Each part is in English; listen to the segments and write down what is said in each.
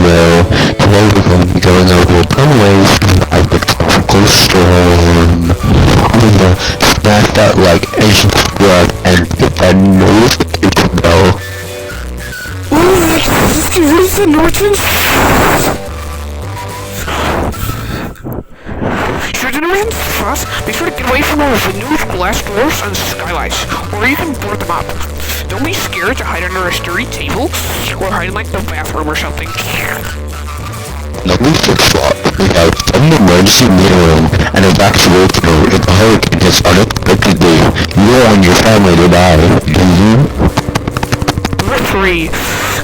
Will. Today we're going to be going over 10 ways to survive the tropical storm. I'm gonna smash that like and subscribe and hit that notification bell. What is the Nortons? Should the Nortons fast? Be sure to get away from all the windows, glass doors, and skylights, or you can board them up. Don't be scared to hide under a sturdy table, or hide in like the bathroom or something. Number 6 spot. We have an emergency meeting room and evacuation room if a hurricane hits unexpectedly. You and your family to die. Do you? Number 3.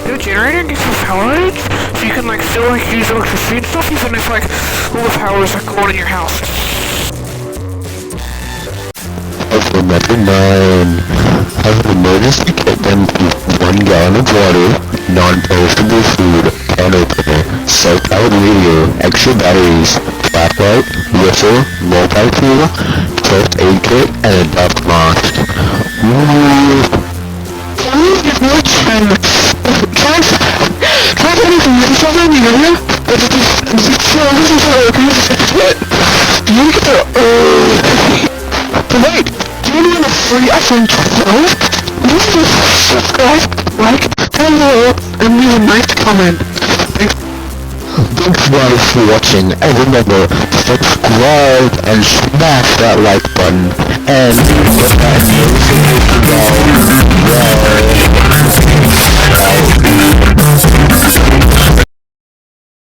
The generator gets some power outage, so you can like still like use electricity and stuff even if like all the power is like going in your house. Okay, number 9. Have an emergency kit then keep 1 gallon of water, non-perishable food, can opener, self-powered radio, extra batteries, flashlight, whistle, multi-tool, first aid kit, and a duck mask. Wait, do you want a free iPhone 12? Please subscribe, like, follow, and leave a nice comment. Thanks guys for watching, and remember, subscribe and smash that like button, and hit that notification bell.